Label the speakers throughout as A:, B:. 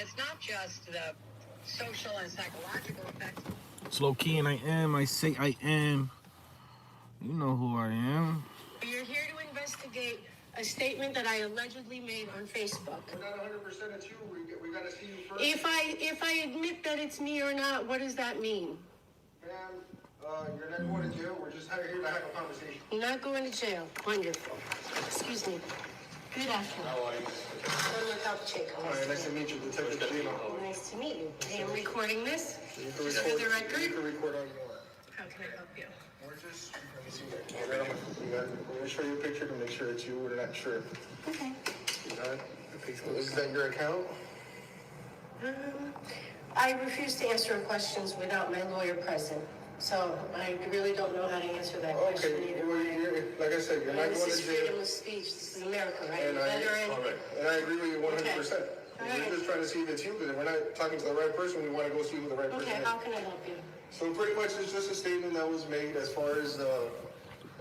A: it's not just the social and psychological effects.
B: It's low key, and I am. I say I am. You know who I am.
C: You're here to investigate a statement that I allegedly made on Facebook.
D: We're not 100% it's you. We got to see you first.
C: If I admit that it's me or not, what does that mean?
D: Ma'am, you're not going to jail. We're just here to have a conversation.
C: You're not going to jail. Wonderful. Excuse me. Good afternoon.
D: How are you?
C: I'm Pacheco.
D: All right, nice to meet you, Detective Gino.
C: Nice to meet you. I am recording this.
D: You can
C: Just for the record.
D: You can record all you want.
C: How can I help you?
D: We're just trying to see that. We're going to show you a picture to make sure it's you. We're not sure.
C: Okay.
D: You got it? Is that your account?
C: I refuse to answer questions without my lawyer present. So I really don't know how to answer that question
D: Okay,
C: either
D: well,
C: way.
D: like I said, you're not
C: This
D: going
C: is
D: to
C: freedom
D: jail.
C: of speech. This is America, right?
D: And I agree with you 100%.
C: Okay.
D: We're just trying to see if it's you, because if we're not talking to the right person, we want to go see who the right person
C: Okay,
D: is.
C: how can I help you?
D: So pretty much it's just a statement that was made as far as,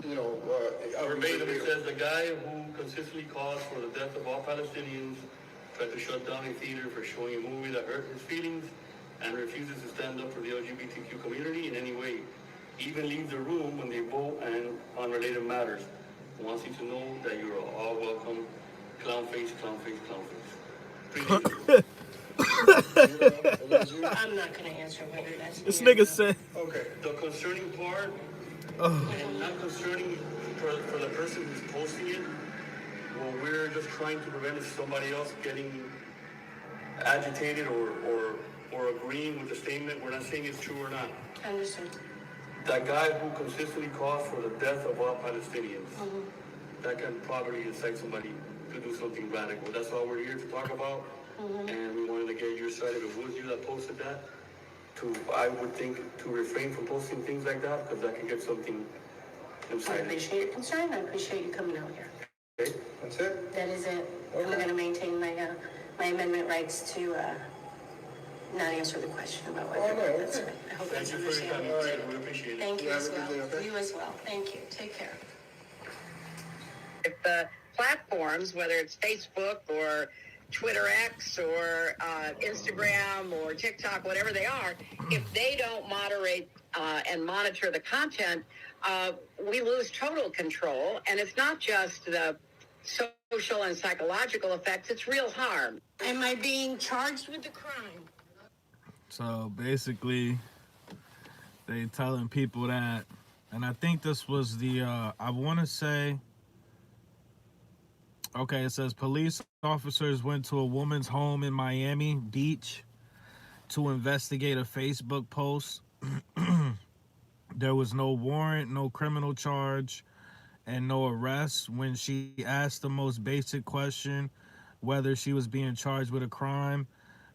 E: Verbatim, it says the guy who consistently calls for the death of all Palestinians, tried to shut down a theater for showing a movie that hurt his feelings, and refuses to stand up for the LGBTQ community in any way. Even leaves the room when they vote and on related matters. Wants you to know that you are all welcome. Clown face, clown face, clown face.
C: I'm not going to answer whether that's
B: This
C: me or
B: nigga
C: not.
B: said.
D: Okay.
E: The concerning part, and not concerning for the person who's posting it, well, we're just trying to prevent somebody else getting agitated or agreeing with the statement. We're not saying it's true or not.
C: Understood.
E: That guy who consistently calls for the death of all Palestinians, that can probably incite somebody to do something radical. That's all we're here to talk about. And we wanted to get your side. If it was you that posted that, I would think to refrain from posting things like that, because that can get something
C: I
E: incited.
C: appreciate your concern. I appreciate you coming out here.
E: Okay?
D: That's it?
C: That is it. I'm going to maintain my amendment rights to not answer the question about whether
D: Oh, no,
C: that's
D: okay.
C: right. I hope
E: Thank
C: that's
E: you for your time.
C: understandable.
E: All right, we appreciate it.
C: Thank you
D: Yeah,
C: as
D: have a
C: well.
D: good day, okay?
C: You as well. Thank you. Take care.
A: If the platforms, whether it's Facebook or Twitter X or Instagram or TikTok, whatever they are, if they don't moderate and monitor the content, we lose total control. And it's not just the social and psychological effects, it's real harm.
C: Am I being charged with the crime?
B: So basically, they telling people that, and I think this was the, I want to say, okay, it says police officers went to a woman's home in Miami Beach to investigate a Facebook post. There was no warrant, no criminal charge, and no arrest. When she asked the most basic question, whether she was being charged with a crime,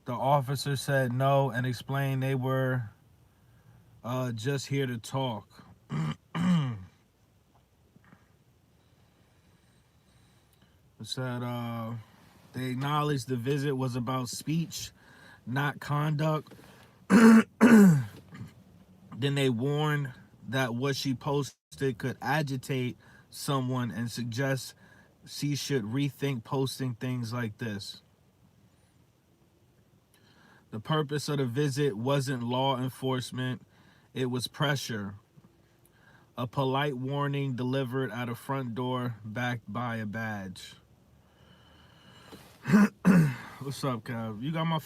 B: the officer said no and explained they were just here to talk. It said they acknowledged the visit was about speech, not conduct. Then they warned that what she posted could agitate someone and suggest she should rethink posting things like this. The purpose of the visit wasn't law enforcement, it was pressure. A polite warning delivered at a front door backed by a badge. What's up, Kev?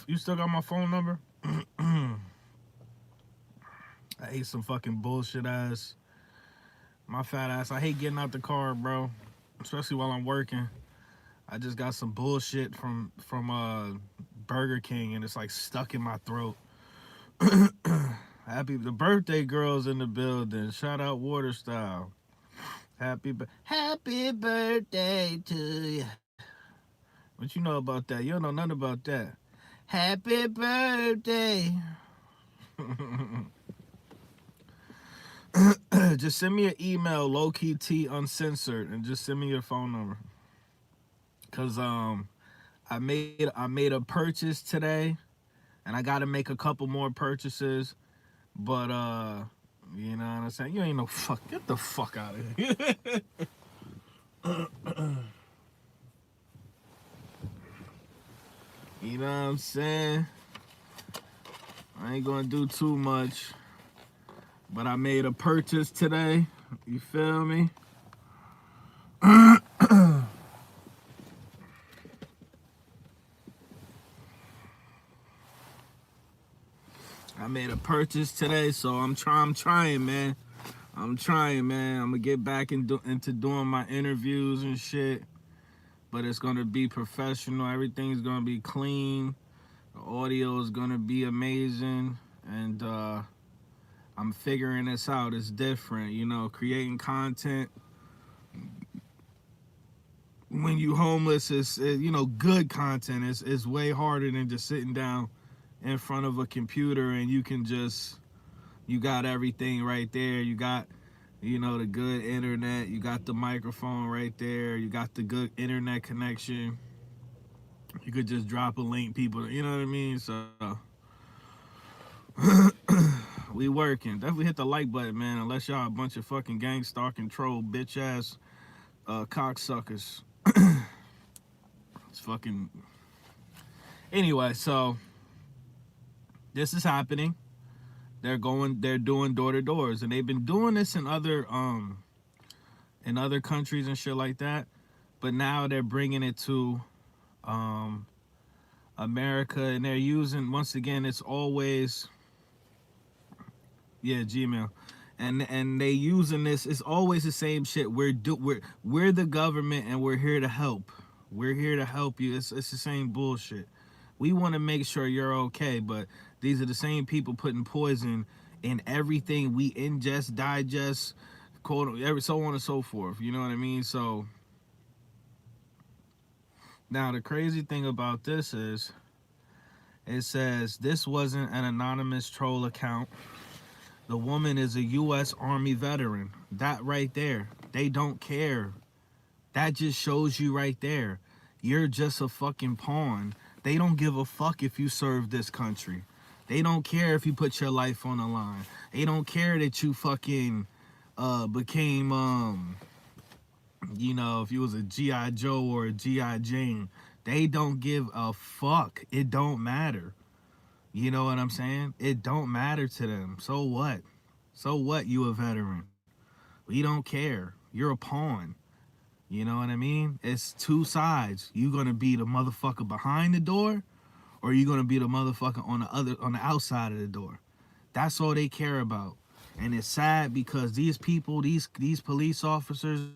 B: You still got my phone number? I ate some fucking bullshit ass. My fat ass. I hate getting out the car, bro. Especially while I'm working. I just got some bullshit from Burger King and it's like stuck in my throat. The birthday girl's in the building. Shout out Water Style. Happy birthday to you. What you know about that? You don't know nothing about that. Happy birthday. Just send me an email, lowkeyt uncensored, and just send me your phone number. Cause I made a purchase today, and I gotta make a couple more purchases. But you know what I'm saying? You ain't no fuck. Get the fuck out of here. You know what I'm saying? I ain't gonna do too much. But I made a purchase today. You feel me? I made a purchase today, so I'm trying, man. I'm gonna get back into doing my interviews and shit. But it's gonna be professional. Everything's gonna be clean. The audio is gonna be amazing. And I'm figuring this out. It's different, you know, creating content when you homeless is you know, good content is way harder than just sitting down in front of a computer and you got everything right there. You got, you know, the good internet, you got the microphone right there, you got the good internet connection. You could just drop a link, people, you know what I mean? So we working. Definitely hit the like button, man, unless y'all a bunch of fucking gang stalking troll bitch ass cocksuckers. It's fucking anyway. So this is happening. They're doing door to doors, and they've been doing this in other countries and shit like that. But now they're bringing it to America, and they're using, once again, it's always Gmail, and they using this. It's always the same shit. We're the government, and we're here to help. We're here to help you. It's the same bullshit. We want to make sure you're okay, but these are the same people putting poison in everything we ingest, digest, so on and so forth. You know what I mean? So now the crazy thing about this is, it says this wasn't an anonymous troll account. The woman is a U.S. Army veteran. That right there, they don't care. That just shows you right there, you're just a fucking pawn. They don't give a fuck if you serve this country. They don't care if you put your life on the line. They don't care that you fucking became, you know, if you was a G.I. Joe or a G.I. Jane. They don't give a fuck. It don't matter. You know what I'm saying? It don't matter to them. So what? So what, you a veteran? We don't care. You're a pawn. You know what I mean? It's two sides. You gonna be the motherfucker behind the door, or you gonna be the motherfucker on the outside of the door. That's all they care about. And it's sad because these people, these police officers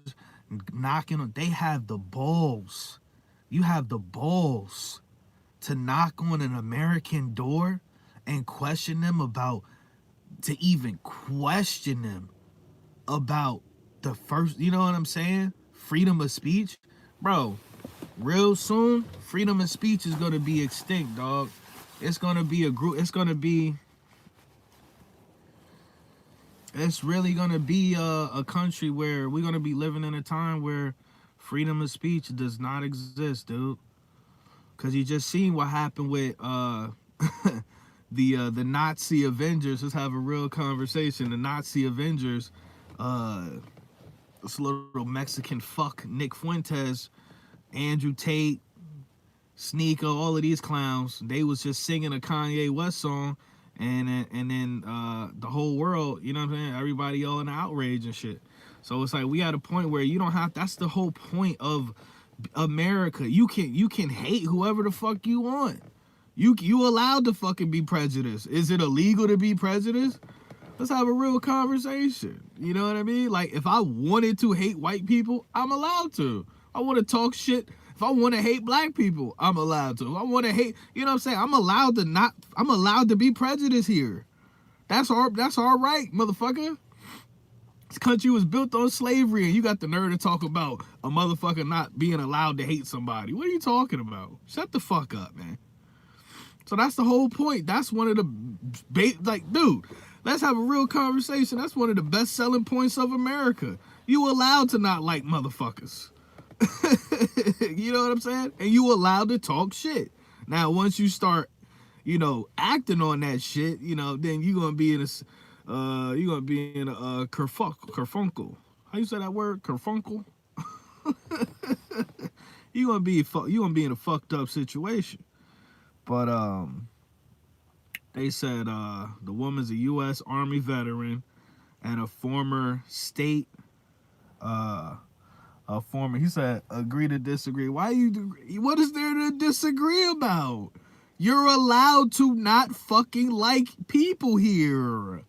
B: knocking on, they have the balls. You have the balls to knock on an American door and question them about, to even question them about the first, you know what I'm saying? Freedom of speech. Bro, real soon, freedom of speech is going to be extinct, dog. It's going to be it's really going to be a country where we're going to be living in a time where freedom of speech does not exist, dude. Because you just seen what happened with the Nazi Avengers. Let's have a real conversation. The Nazi Avengers, this little Mexican fuck, Nick Fuentes, Andrew Tate, Sneaker, all of these clowns, they was just singing a Kanye West song, and then the whole world, you know what I'm saying, everybody all in outrage and shit. So it's like, we at a point where you don't have, that's the whole point of America. You can hate whoever the fuck you want. You allowed to fucking be prejudiced. Is it illegal to be prejudiced? Let's have a real conversation. You know what I mean? Like, if I wanted to hate white people, I'm allowed to. I want to talk shit. If I want to hate black people, I'm allowed to. If I want to hate, you know what I'm saying? I'm allowed to be prejudiced here. That's our right, motherfucker. This country was built on slavery, and you got the nerve to talk about a motherfucker not being allowed to hate somebody. What are you talking about? Shut the fuck up, man. So that's the whole point. That's one of the, like, dude, let's have a real conversation. That's one of the best selling points of America. You allowed to not like motherfuckers. You know what I'm saying? And you allowed to talk shit. Now, once you start, you know, acting on that shit, you know, then you're gonna be in a kerfunkel. How you say that word? Kerfunkel? You're gonna be in a fucked up situation. But they said the woman's a U.S. Army veteran and a former state, he said, agree to disagree. What is there to disagree about? You're allowed to not fucking like people here.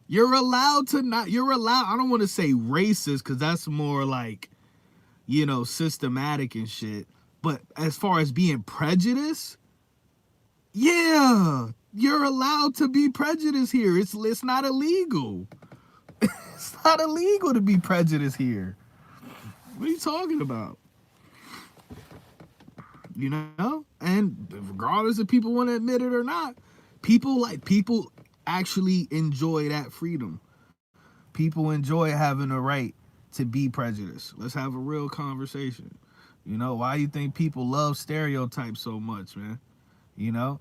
B: You're allowed, I don't want to say racist, because that's more like, systematic and shit. But as far as being prejudiced, yeah, you're allowed to be prejudiced here. It's not illegal. It's not illegal to be prejudiced here. What are you talking about? And regardless if people want to admit it or not, people actually enjoy that freedom. People enjoy having a right to be prejudiced. Let's have a real conversation. Why do you think people love stereotypes so much, man?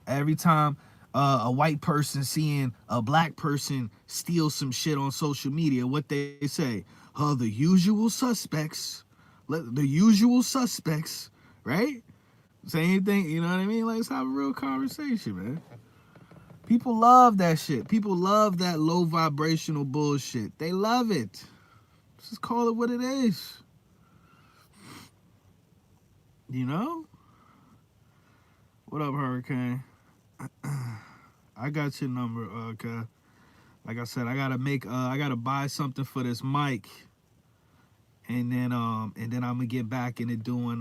B: Every time a white person seeing a black person steal some shit on social media, what they say? The usual suspects. The usual suspects, right? Same thing, you know what I mean? Let's have a real conversation, man. People love that shit. People love that low vibrational bullshit. They love it. Let's just call it what it is. What up, Hurricane? I got your number, okay. Like I said, I gotta buy something for this mic. And then I'm gonna get back into doing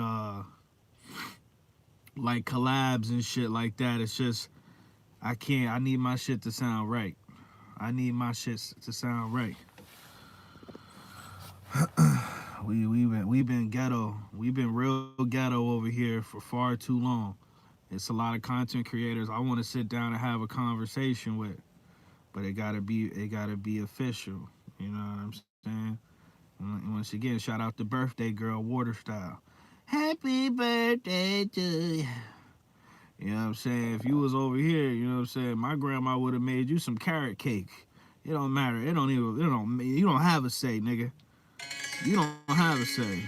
B: like collabs and shit like that. It's just I need my shit to sound right. We've been ghetto. We've been real ghetto over here for far too long. It's a lot of content creators I want to sit down and have a conversation with, but it gotta be official. You know what I'm saying? Once again, shout out to birthday girl Water Style. Happy birthday to you. You know what I'm saying? If you was over here, you know what I'm saying, my grandma would have made you some carrot cake. It don't matter. You don't have a say, nigga. You don't have a say.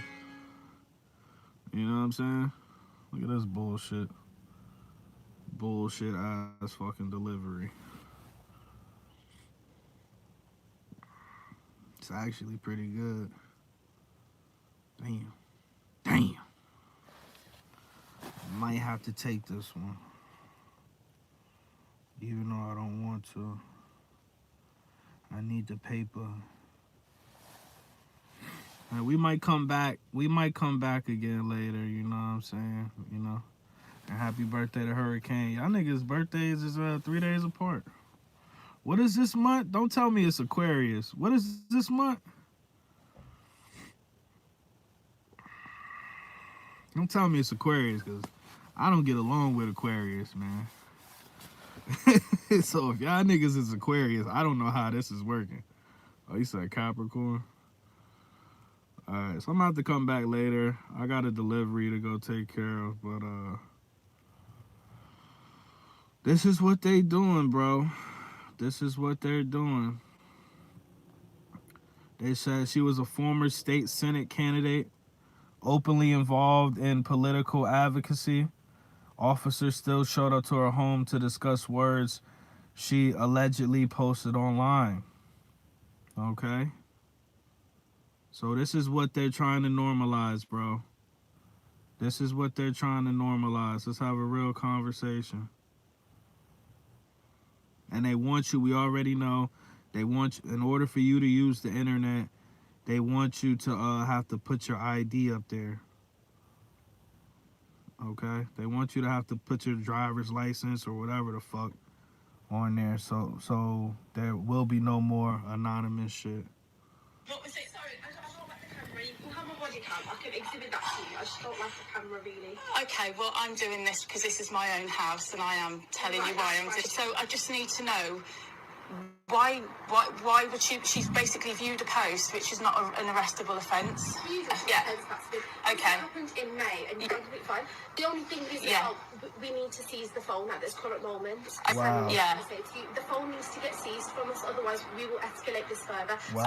B: You know what I'm saying? Look at this bullshit. Bullshit ass fucking delivery. It's actually pretty good. Damn. Might have to take this one. Even though I don't want to. I need the paper. And we might come back again later, you know what I'm saying? And happy birthday to Hurricane. Y'all niggas' birthdays is 3 days apart. What is this month? Don't tell me it's Aquarius. What is this month? Don't tell me it's Aquarius, because I don't get along with Aquarius, man. So if y'all niggas is Aquarius, I don't know how this is working. Oh, you said Capricorn? Alright, so I'm about to come back later. I got a delivery to go take care of, but this is what they doing, bro. This is what they're doing. They said she was a former state Senate candidate, openly involved in political advocacy. Officers still showed up to her home to discuss words she allegedly posted online. Okay? So this is what they're trying to normalize, bro. This is what they're trying to normalize. Let's have a real conversation. And they want you, we already know, they want, in order for you to use the internet, they want you to have to put your ID up there. Okay? They want you to have to put your driver's license or whatever the fuck on there. So there will be no more anonymous shit.
F: What was it? Sorry, I don't like the camera. You can have a body cam. I can exhibit that to you. I just don't like the camera, really. Okay, well, I'm doing this because this is my own house and I am telling you why I'm doing it. So I just need to know why would she's basically viewed a post which is not an arrestable offence. Yeah. Okay.
C: It happened in May and you're completely fine. The only thing is that we need to seize the phone at this current moment.
B: Wow.
C: Yeah. The phone needs to get seized from us, otherwise we will escalate this further.
B: Wow.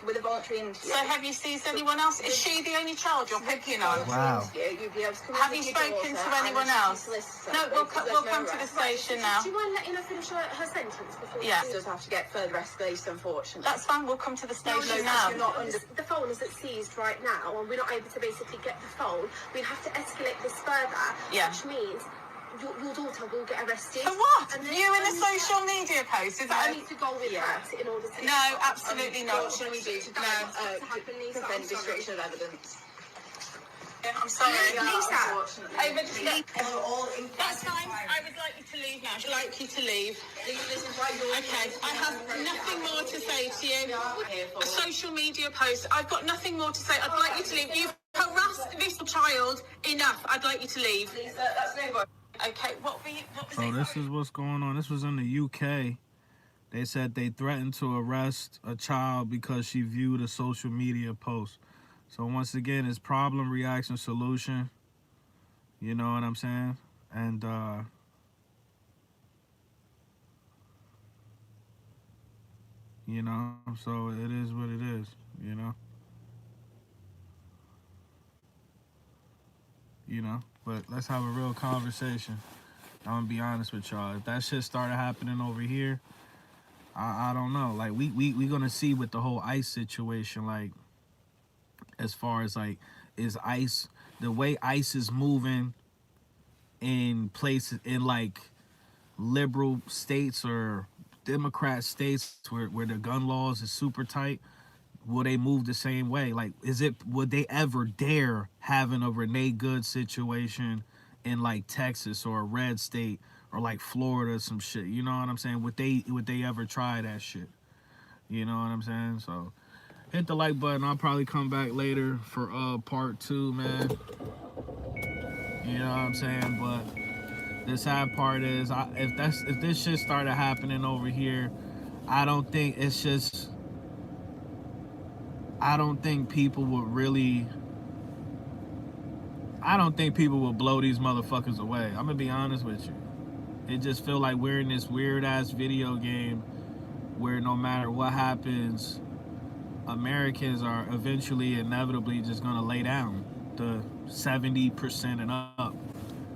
C: With a voluntary interview.
F: So have you seized anyone else? Is she the only child you're picking on?
B: Wow.
C: You
F: be able to come. Have you spoken to anyone else? No, we'll come to the station now.
C: Do you mind letting her finish her sentence before?
F: Yeah.
C: She does have to get further escalation, unfortunately.
F: That's fine. We'll come to the station now.
C: The phone is seized right now, and we're not able to basically get the phone. We have to escalate this further, which means your daughter will get arrested.
F: For what?
C: And then
F: You in a social media post? Is that?
C: I need to go with her in order to.
F: No, absolutely not.
C: What should we do to prevent destruction of evidence?
F: Yeah, I'm sorry.
C: Lisa.
F: That's fine. I would like you to leave now. I'd like you to leave. Okay. I have nothing more to say to you. A social media post. I've got nothing more to say. I'd like you to leave. You've harassed this child enough. I'd like you to leave. Okay. What was
B: So
F: it?
B: this is what's going on. This was in the UK. They said they threatened to arrest a child because she viewed a social media post. So once again, it's problem, reaction, solution. You know what I'm saying? And you know, so it is what it is, you know. You know, but let's have a real conversation. I'm gonna be honest with y'all. If that shit started happening over here, I don't know. Like we gonna see with the whole ICE situation, like as far as like, is ICE, the way ICE is moving in places, in like liberal states or Democrat states where the gun laws is super tight, will they move the same way? Like, would they ever dare having a Renee Good situation in like Texas or a red state or like Florida or some shit? You know what I'm saying? Would they ever try that shit? You know what I'm saying? So hit the like button. I'll probably come back later for part 2, man. You know what I'm saying? But the sad part is, if this shit started happening over here, I don't think people would really. I don't think people will blow these motherfuckers away. I'm gonna be honest with you. It just feel like we're in this weird ass video game where no matter what happens, Americans are eventually, inevitably just gonna lay down. The 70% and up,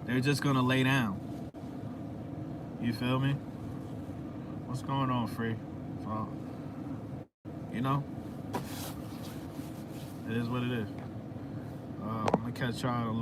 B: they're just gonna lay down. You feel me? What's going on, Free? So, you know, it is what it is. I'm gonna catch y'all in a little.